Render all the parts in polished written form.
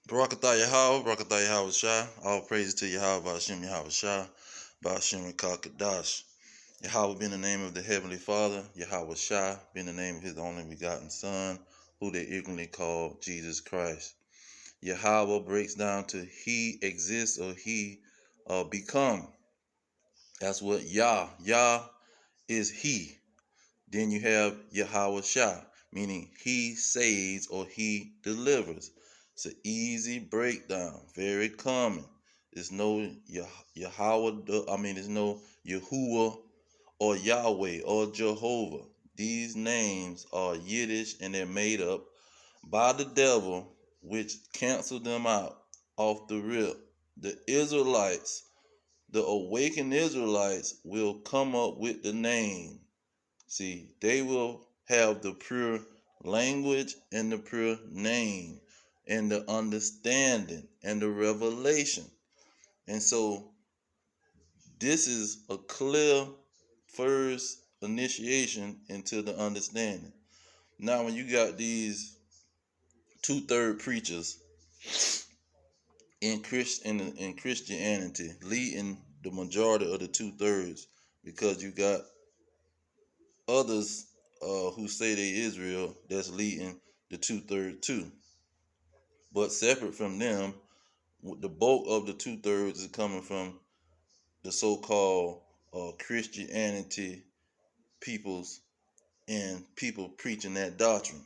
Barakatah Yahweh, Barakatah Yahweh Shah. All praises to Yahweh, Ba'ashem Yahweh Shah, Ba'ashem Rakakadash. Yahweh being the name of the Heavenly Father, Yahweh Shah being the name of His only begotten Son, who they ignorantly call Jesus Christ. Yahweh breaks down to He exists or He become. That's what Yah is He. Then you have Yahweh Shah, meaning He saves or He delivers. It's an easy breakdown, very common. There's no there's no Yahuwah or Yahweh or Jehovah. These names are Yiddish and they're made up by the devil, which canceled them out off the rip. The Israelites, the awakened Israelites, will come up with the name. See, they will have the pure language and the pure name and the understanding and the revelation. And so this is a clear first initiation into the understanding. Now, when you got these two-third preachers in Christianity leading the majority of the two-thirds, because you got others who say they Israel that's leading the two-thirds too. But separate from them, the bulk of the two-thirds is coming from the so-called Christianity peoples and people preaching that doctrine.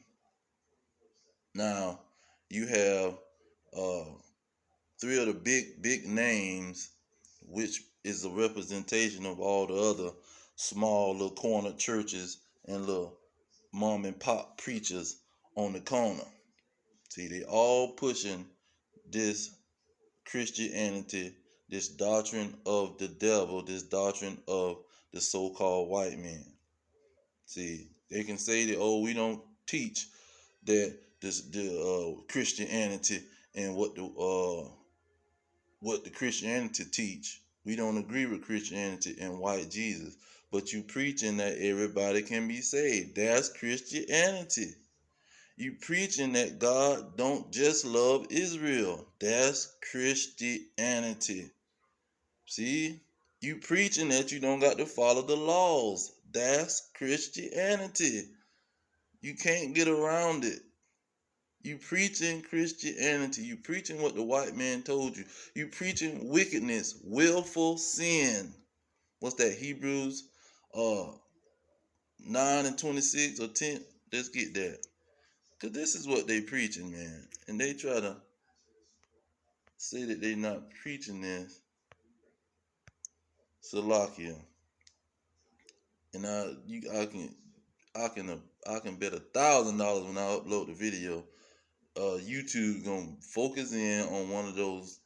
Now, you have uh, three of the big names, which is a representation of all the other small little corner churches and little mom and pop preachers on the corner. See, they all pushing this Christianity, this doctrine of the devil, this doctrine of the so-called white man. See, they can say that, oh, we don't teach that the Christianity and what the Christianity teach. We don't agree with Christianity and white Jesus, but you preaching that everybody can be saved. That's Christianity. You preaching that God don't just love Israel. That's Christianity. See? You preaching that you don't got to follow the laws. That's Christianity. You can't get around it. You preaching Christianity. You preaching what the white man told you. You preaching wickedness, willful sin. What's that? Hebrews 9 and 26 or 10. Let's get that. Because this is what they preaching, man. And they try to say that they not preaching this. Salakia. And I can bet $1,000 when I upload the video. YouTube gonna focus in on one of those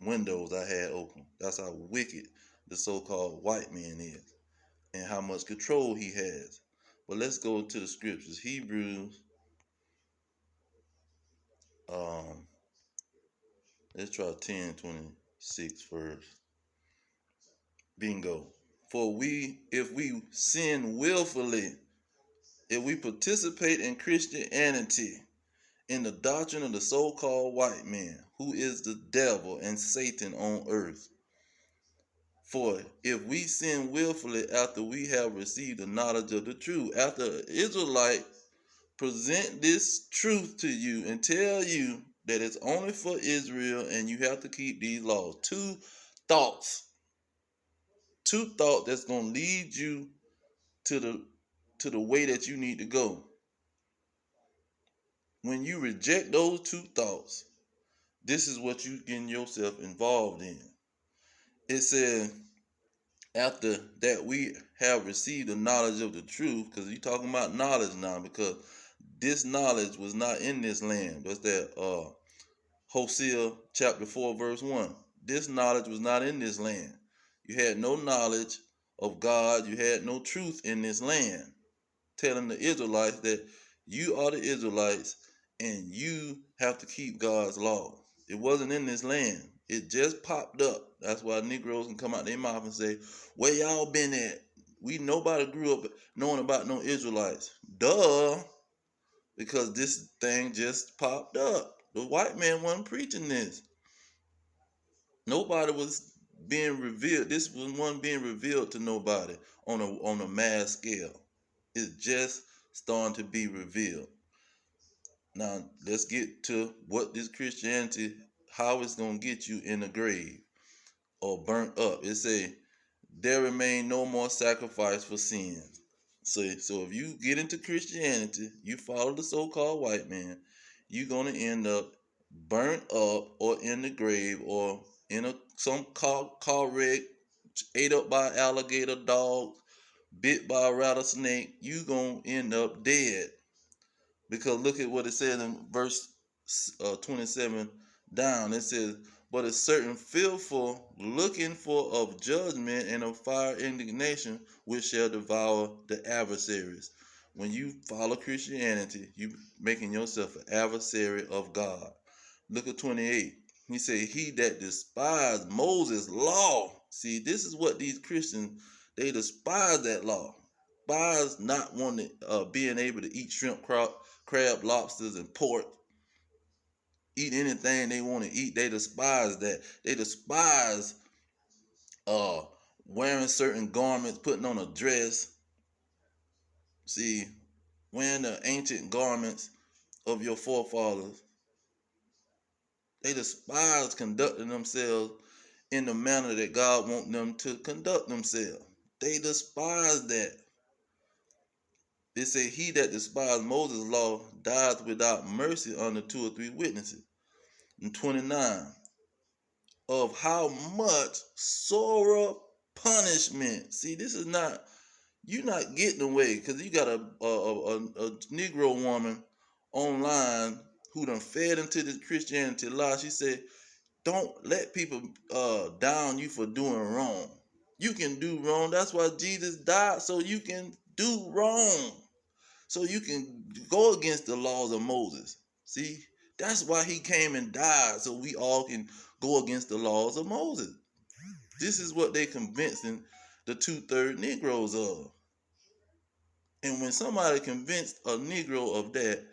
windows I had open. That's how wicked the so-called white man is and how much control he has. But let's go to the scriptures. Hebrews, let's try 10:26 first. Bingo. For if we sin willfully, if we participate in Christianity, in the doctrine of the so-called white man, who is the devil and Satan on earth. For if we sin willfully after we have received the knowledge of the truth, after an Israelite present this truth to you and tell you that it's only for Israel and you have to keep these laws. Two thoughts that's going to lead you to the way that you need to go. When you reject those two thoughts, this is what you getting yourself involved in. It says, after that we have received the knowledge of the truth, because you're talking about knowledge now, because this knowledge was not in this land. That's that Hosea chapter 4 verse 1. This knowledge was not in this land. You had no knowledge of God. You had no truth in this land. Telling the Israelites that you are the Israelites and you have to keep God's law. It wasn't in this land. It just popped up. That's why Negroes can come out their mouth and say, where y'all been at? Nobody grew up knowing about no Israelites. Duh. Because this thing just popped up. The white man wasn't preaching this. Nobody was being revealed. This was one being revealed to nobody on a mass scale. It's just starting to be revealed. Now let's get to what this Christianity, how it's gonna get you in the grave or burnt up. It say there remain no more sacrifice for sins. So if you get into Christianity, you follow the so-called white man, you're gonna end up burnt up or in the grave or in some car wreck, ate up by an alligator, dog, bit by a rattlesnake. You gonna end up dead. Because look at what it says in verse 27 down. It says, but a certain fearful looking for of judgment and of fire indignation, which shall devour the adversaries. When you follow Christianity, you making yourself an adversary of God. Look at 28. He said, he that despised Moses' law. See, this is what these Christians, they despise that law. Despise not wanting, being able to eat shrimp, crab, lobsters, and pork. Eat anything they want to eat. They despise that. They despise uh, wearing certain garments, putting on a dress. See, wearing the ancient garments of your forefathers. They despise conducting themselves in the manner that God wants them to conduct themselves. They despise that. They say, he that despised Moses' law dies without mercy under 2 or 3 witnesses. And 29, of how much sorrow punishment. See, this is not, you're not getting away because you got a Negro woman online who done fed into this Christianity lie. She said, don't let people down you for doing wrong. You can do wrong. That's why Jesus died, so you can do wrong. So you can go against the laws of Moses. See, that's why he came and died, so we all can go against the laws of Moses. This is what they convincing the 2/3 Negroes of. And when somebody convinced a Negro of that,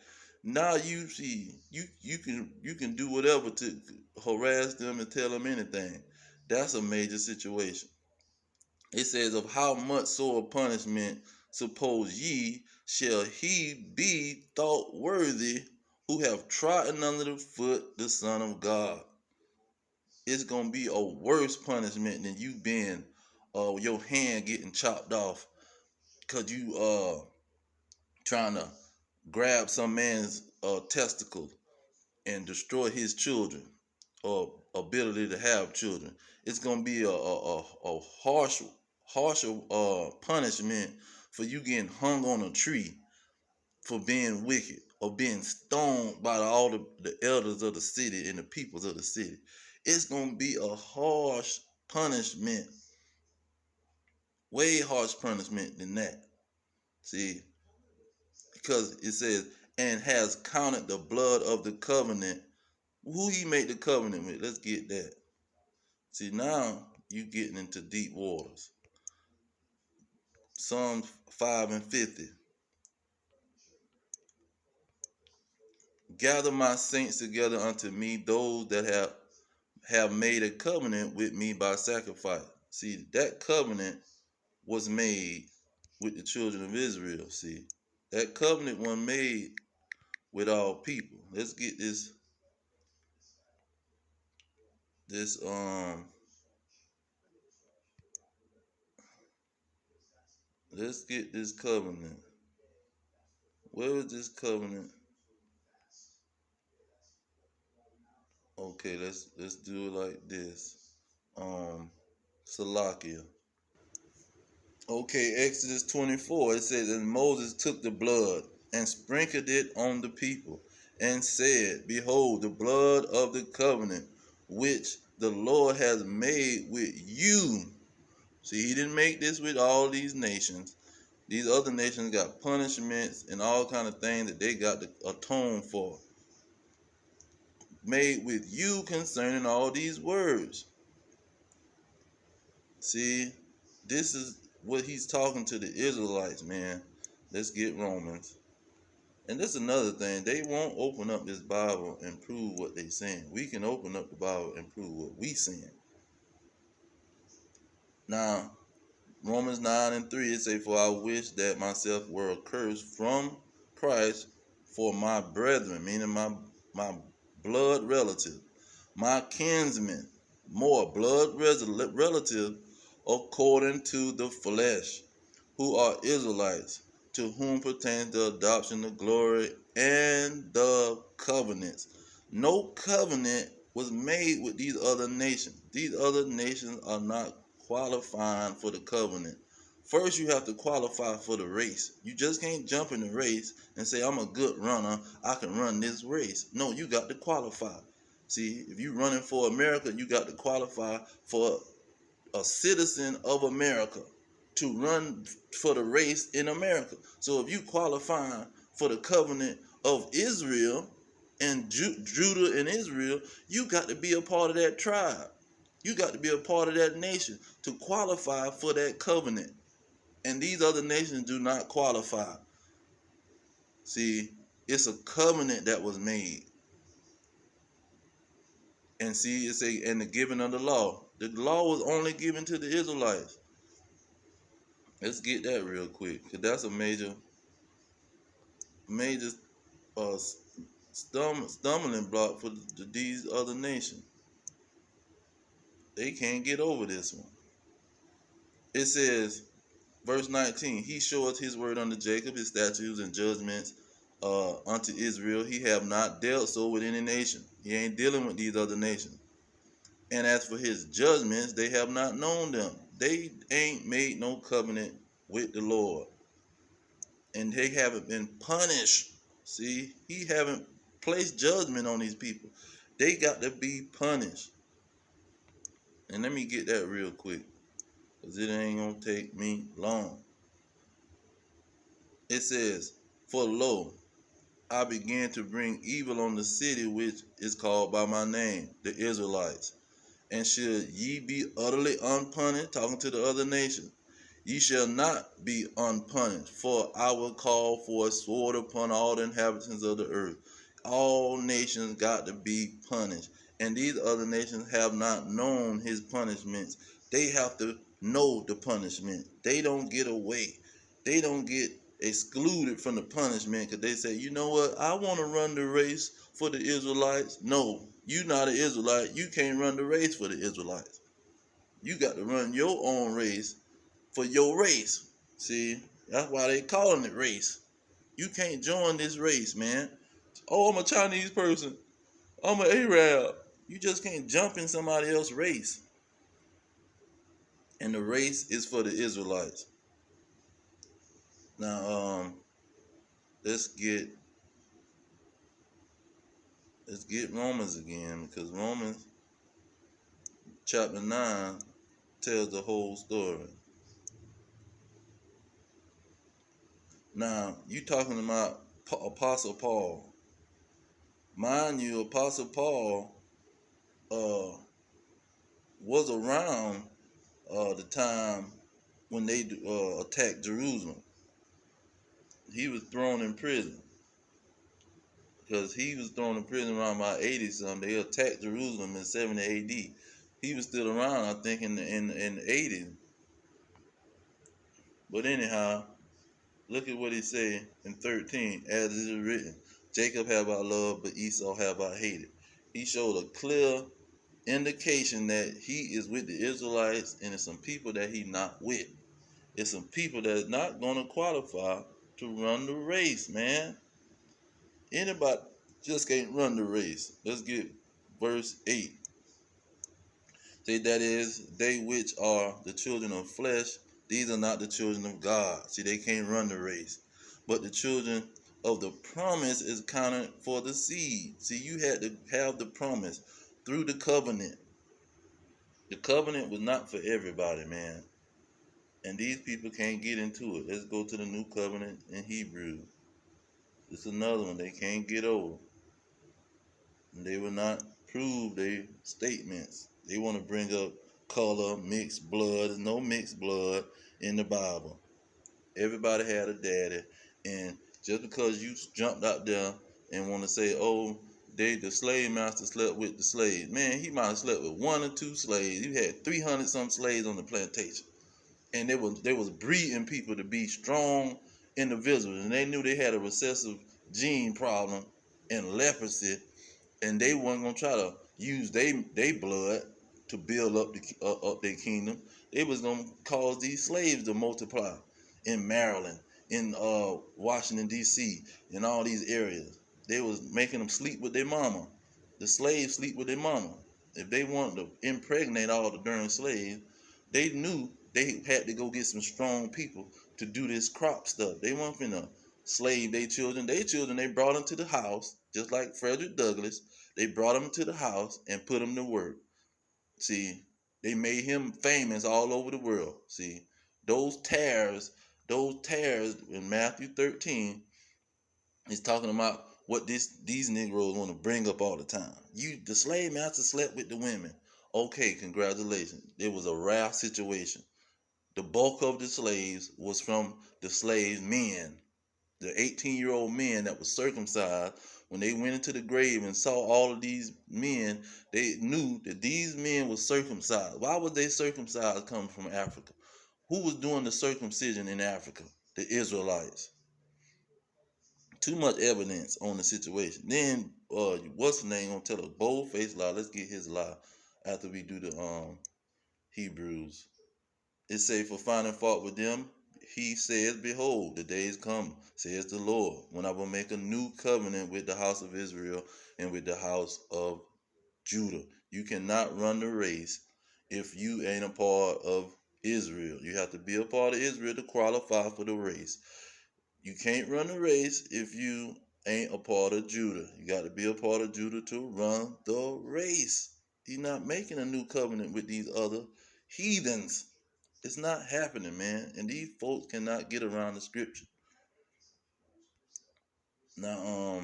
now you see you can do whatever to harass them and tell them anything. That's a major situation. It says, of how much sore punishment suppose ye shall he be thought worthy who have trodden under the foot the Son of God. It's gonna be a worse punishment than you being your hand getting chopped off because you trying to grab some man's testicles and destroy his children or ability to have children. It's gonna be a harsher punishment for you getting hung on a tree for being wicked or being stoned by all the elders of the city and the peoples of the city. It's gonna be a harsh punishment, way harsh punishment than that. See, because it says, and has counted the blood of the covenant. Who he made the covenant with? Let's get that. See, now you getting into deep waters. Psalms 5:50. Gather my saints together unto me, those that have made a covenant with me by sacrifice. See, that covenant was made with the children of Israel. See, that covenant was made with all people. Let's get this let's get this covenant. Where is this covenant? Okay, let's do it like this. Salakia. Okay, Exodus 24. It says, and Moses took the blood and sprinkled it on the people, and said, behold, the blood of the covenant which the Lord has made with you. See, he didn't make this with all these nations. These other nations got punishments and all kind of things that they got to atone for. Made with you concerning all these words. See, this is what he's talking to the Israelites, man. Let's get Romans. And that's another thing. They won't open up this Bible and prove what they saying. We can open up the Bible and prove what we saying. Now, Romans 9:3, it say, "For I wish that myself were accursed from Christ for my brethren," meaning my blood relative, my kinsmen, more blood relative, according to the flesh, who are Israelites, to whom pertains the adoption, the glory, and the covenants. No covenant was made with these other nations. These other nations are not qualifying for the covenant. First, you have to qualify for the race. You just can't jump in the race and say, "I'm a good runner, I can run this race." No, you got to qualify. See, if you're running for America, you got to qualify for a citizen of America to run for the race in America. So if you qualify for the covenant of Israel and Judah and Israel, you got to be a part of that tribe. You got to be a part of that nation to qualify for that covenant. And these other nations do not qualify. See, it's a covenant that was made. And see, it's and the giving of the law. The law was only given to the Israelites. Let's get that real quick, because that's a major uh, stumbling block for these other nations. They can't get over this one. It says, verse 19, "He showeth his word unto Jacob, his statutes and judgments unto Israel. He have not dealt so with any nation." He ain't dealing with these other nations. "And as for his judgments, they have not known them." They ain't made no covenant with the Lord. And they haven't been punished. See, he haven't placed judgment on these people. They got to be punished. And let me get that real quick, because it ain't going to take me long. It says, "For lo, I began to bring evil on the city which is called by my name, the Israelites. And should ye be utterly unpunished," talking to the other nations, "ye shall not be unpunished, for I will call for a sword upon all the inhabitants of the earth." All nations got to be punished. And these other nations have not known his punishments. They have to know the punishment. They don't get away. They don't get excluded from the punishment because they say, "You know what, I want to run the race for the Israelites." No, you're not an Israelite. You can't run the race for the Israelites. You got to run your own race for your race. See, that's why they calling it race. You can't join this race, man. "Oh, I'm a Chinese person, I'm an Arab." You just can't jump in somebody else's race. And the race is for the Israelites. Now, let's get Romans again, because Romans chapter 9 tells the whole story. Now, you talking about Apostle Paul. Mind you, Apostle Paul was around the time when they attacked Jerusalem. He was thrown in prison. Because he was thrown in prison around about 80 something. They attacked Jerusalem in 70 AD. He was still around, I think, in the 80s. But anyhow, look at what he said in 13. "As it is written, Jacob have I loved, but Esau have I hated." He showed a clear indication that he is with the Israelites, and it's some people that he not with. It's some people that's not going to qualify to run the race, man. Anybody just can't run the race. Let's get verse 8. Say, "That is, they which are the children of flesh, these are not the children of God." See, they can't run the race. "But the children of the promise is counted for the seed." See, you had to have the promise through the covenant. The covenant was not for everybody, man. And these people can't get into it. Let's go to the new covenant in Hebrew. It's another one they can't get over. And they will not prove their statements. They want to bring up color, mixed blood. There's no mixed blood in the Bible. Everybody had a daddy, and Just because you jumped out there and want to say, oh, the slave master slept with the slaves. Man, he might have slept with one or two slaves. You had 300 some slaves on the plantation. And they was breeding people to be strong individuals. And they knew they had a recessive gene problem and leprosy. And they weren't going to try to use their blood to build up their kingdom. They was going to cause these slaves to multiply in Maryland, in Washington, D.C., in all these areas. They was making them sleep with their mama. The slaves sleep with their mama. If they wanted to impregnate all the darn slaves, they knew they had to go get some strong people to do this crop stuff. They weren't finna slave their children. Their children, they brought them to the house, just like Frederick Douglass. They brought them to the house and put him to work. See, they made him famous all over the world. See, those tares in Matthew 13 is talking about what these Negroes want to bring up all the time. The slave master slept with the women. Okay, congratulations. It was a rare situation. The bulk of the slaves was from the slave men, the 18-year-old men that was circumcised. When they went into the grave and saw all of these men, they knew that these men were circumcised. Why was they circumcised coming from Africa? Who was doing the circumcision in Africa? The Israelites. Too much evidence on the situation. Then what's the name gonna tell a bold-faced lie? Let's get his lie after we do the Hebrews. It say, for finding fault with them, he says, behold, the days come, says the Lord, when I will make a new covenant with the house of Israel and with the house of Judah. You cannot run the race if you ain't a part of Israel. You have to be a part of Israel to qualify for the race. You can't run the race if you ain't a part of Judah. You got to be a part of Judah to run the race. He's not making a new covenant with these other heathens. It's not happening, man. And these folks cannot get around the scripture. Now,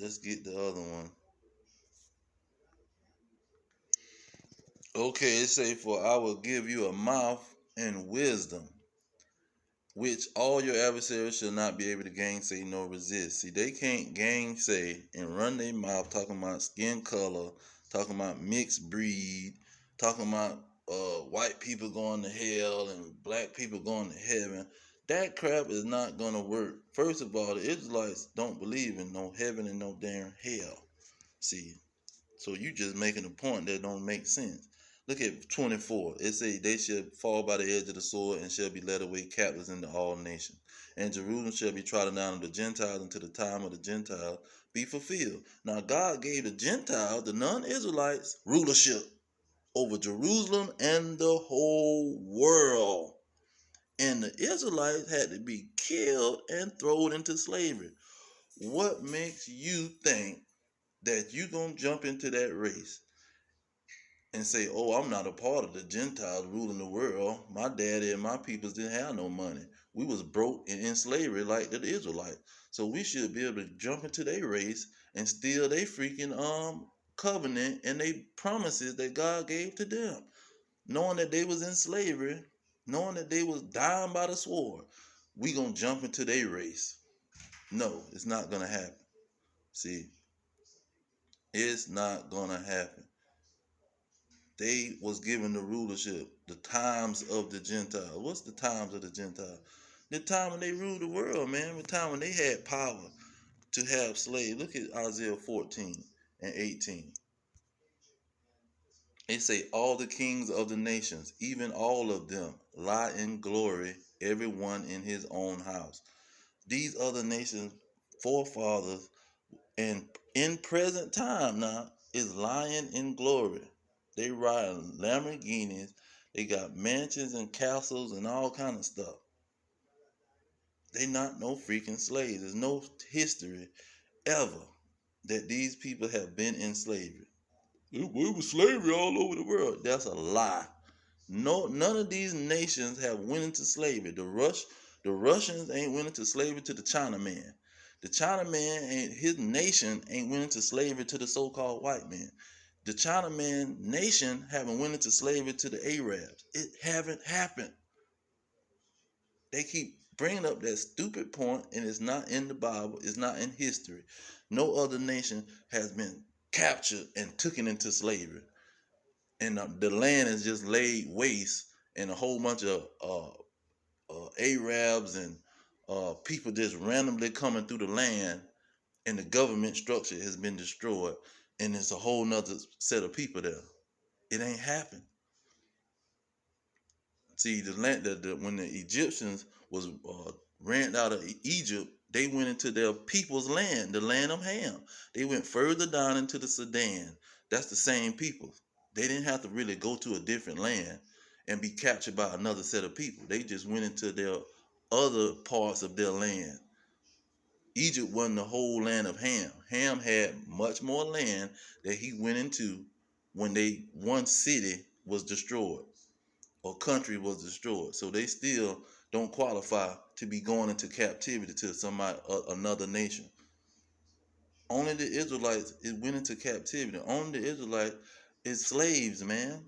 let's get the other one. Okay, it say, for I will give you a mouth and wisdom, which all your adversaries shall not be able to gainsay nor resist. See, they can't gainsay and run their mouth talking about skin color, talking about mixed breed, talking about white people going to hell and black people going to heaven. That crap is not going to work. First of all, the Israelites don't believe in no heaven and no damn hell. See, so you just making a point that don't make sense. Look at 24. It says, they shall fall by the edge of the sword and shall be led away captives into all nations. And Jerusalem shall be trodden down of the Gentiles until the time of the Gentiles be fulfilled. Now God gave the Gentiles, the non-Israelites, rulership over Jerusalem and the whole world. And the Israelites had to be killed and thrown into slavery. What makes you think that you're going to jump into that race and say, oh, I'm not a part of the Gentiles ruling the world. My daddy and my peoples didn't have no money. We was broke and in slavery like the Israelites. So we should be able to jump into their race and steal their freaking covenant and they promises that God gave to them. Knowing that they was in slavery, knowing that they was dying by the sword, we gonna jump into their race. No, it's not gonna happen. See, it's not gonna happen. They was given the rulership, the times of the Gentiles. What's the times of the Gentiles? The time when they ruled the world, man. The time when they had power to have slaves. Look at Isaiah 14 and 18. It say, all the kings of the nations, even all of them, lie in glory, everyone in his own house. These other nations, forefathers, and in present time now, is lying in glory. They ride Lamborghinis. They got mansions and castles and all kind of stuff. They not no freaking slaves. There's no history ever that these people have been in slavery. It was slavery all over the world. That's a lie. No, none of these nations have went into slavery. The Russians ain't went into slavery to the Chinaman. The Chinaman ain't, his nation ain't went into slavery to the so-called white man. The Chinaman nation haven't went into slavery to the Arabs. It haven't happened. They keep bringing up that stupid point, and it's not in the Bible. It's not in history. No other nation has been captured and taken into slavery, and the land is just laid waste, and a whole bunch of Arabs and people just randomly coming through the land, and the government structure has been destroyed, and it's a whole nother set of people there. It ain't happened. See, the land when the Egyptians was ran out of Egypt, they went into their people's land, the land of Ham. They went further down into the Sudan. That's the same people. They didn't have to really go to a different land and be captured by another set of people. They just went into their other parts of their land. Egypt wasn't the whole land of Ham. Ham had much more land that he went into when one city was destroyed or country was destroyed. So they still don't qualify to be going into captivity to somebody another nation. Only the Israelites went into captivity. Only the Israelites is slaves, man.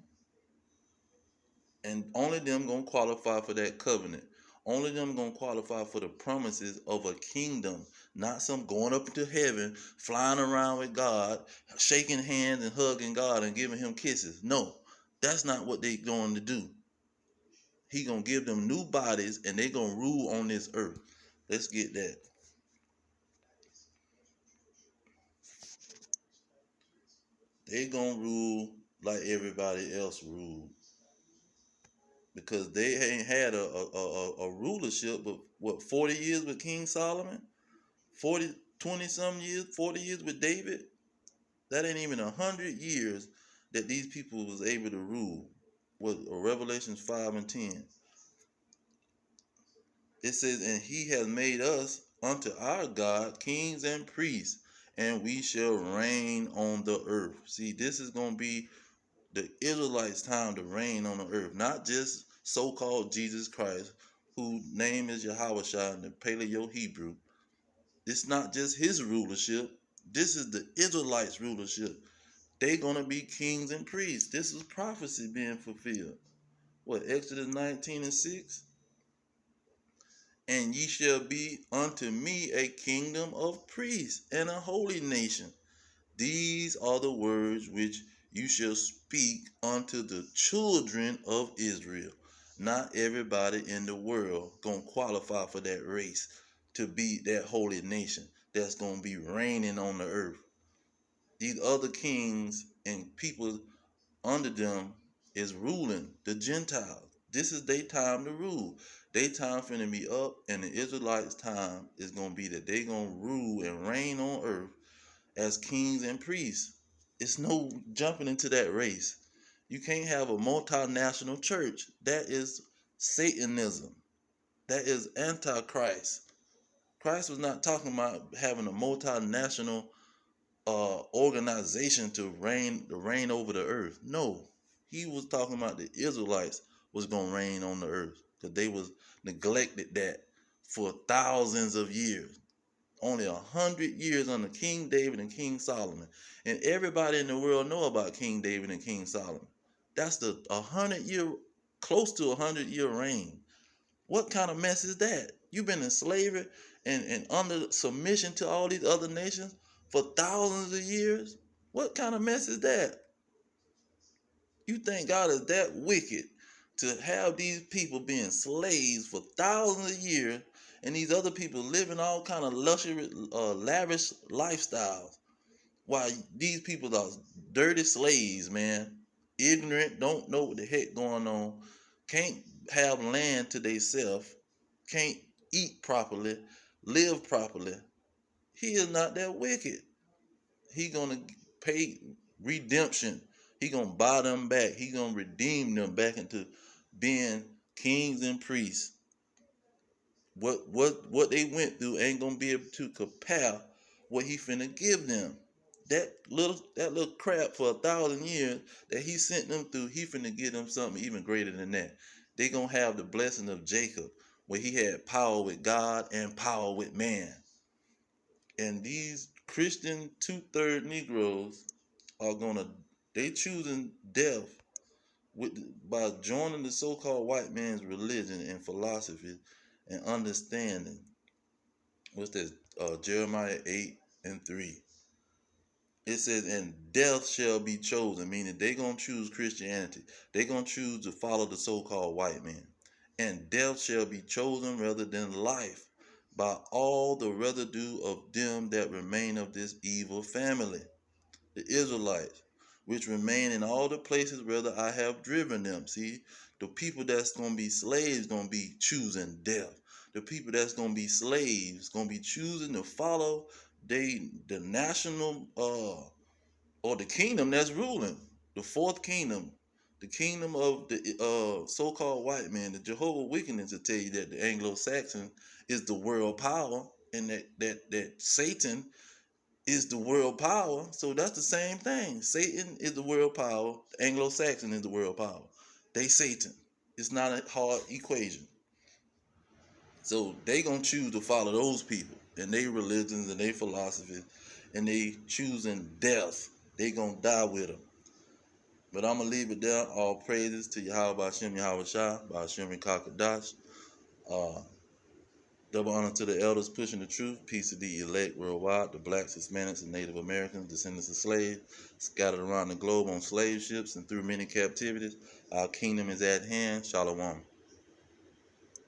And only them gonna qualify for that covenant. Only them gonna qualify for the promises of a kingdom, not some going up into heaven, flying around with God, shaking hands and hugging God and giving him kisses. No, that's not what they going to do. He gonna give them new bodies, and they gonna rule on this earth. Let's get that. They gonna rule like everybody else ruled, because they ain't had a rulership of what, 40 years with King Solomon, 20 some years, 40 years with David. That ain't even 100 years that these people was able to rule. What, Revelations 5 and 10. It says, and he has made us unto our God kings and priests, and we shall reign on the earth. See, this is going to be the Israelites' time to reign on the earth, not just so-called Jesus Christ, whose name is Yahweh in the Paleo Hebrew. It's not just his rulership. This is the Israelites' rulership. They're going to be kings and priests. This is prophecy being fulfilled. What, Exodus 19:6? And ye shall be unto me a kingdom of priests and a holy nation. These are the words which you shall speak unto the children of Israel. Not everybody in the world gonna qualify for that race to be that holy nation that's gonna be reigning on the earth. These other kings and people under them is ruling the Gentiles. This is their time to rule. Their time finna be up, and the Israelites' time is gonna be that they gonna rule and reign on earth as kings and priests. It's no jumping into that race. You can't have a multinational church. That is Satanism. That is Antichrist. Christ was not talking about having a multinational organization to reign over the earth. No, he was talking about the Israelites was gonna reign on the earth, because they was neglected that for thousands of years. Only 100 years under King David and King Solomon, and everybody in the world know about King David and King Solomon. That's the 100 year, close to 100 year reign. What kind of mess is that? You've been in slavery and under submission to all these other nations for thousands of years? What kind of mess is that? You think God is that wicked to have these people being slaves for thousands of years, and these other people living all kind of luxury, lavish lifestyles, while these people are dirty slaves, man, ignorant, don't know what the heck going on, can't have land to themselves, can't eat properly, live properly. He is not that wicked. He gonna pay redemption. He gonna buy them back. He gonna redeem them back into being kings and priests. What they went through ain't gonna be able to compare what he finna give them. That little crap for 1,000 years that he sent them through, he finna give them something even greater than that. They gonna have the blessing of Jacob, where he had power with God and power with man. And these Christian 2/3 Negroes are they choosing death by joining the so-called white man's religion and philosophy, and understanding. What's this? Jeremiah 8:3. It says, and death shall be chosen, meaning they going to choose Christianity. They going to choose to follow the so-called white man. And death shall be chosen rather than life by all the residue of them that remain of this evil family, the Israelites, which remain in all the places whether I have driven them. See, the people that's going to be slaves going to be choosing death. The people that's going to be slaves going to be choosing to follow the national or the kingdom that's ruling, the fourth kingdom, the kingdom of the so-called white man. The Jehovah Witnesses will tell you that the Anglo-Saxon is the world power, and that Satan is the world power. So that's the same thing. Satan is the world power. The Anglo-Saxon is the world power. They Satan. It's not a hard equation. So they gonna choose to follow those people and their religions and their philosophies, and they choosing death. They gonna die with them. But I'm gonna leave it there. All praises to Yahweh Hashem, Yahweh Shah, Hashem Kakadash. Double honor to the elders pushing the truth. Peace to the elect worldwide, the blacks, Hispanics, and Native Americans, descendants of slaves, scattered around the globe on slave ships and through many captivities. Our kingdom is at hand. Shalom.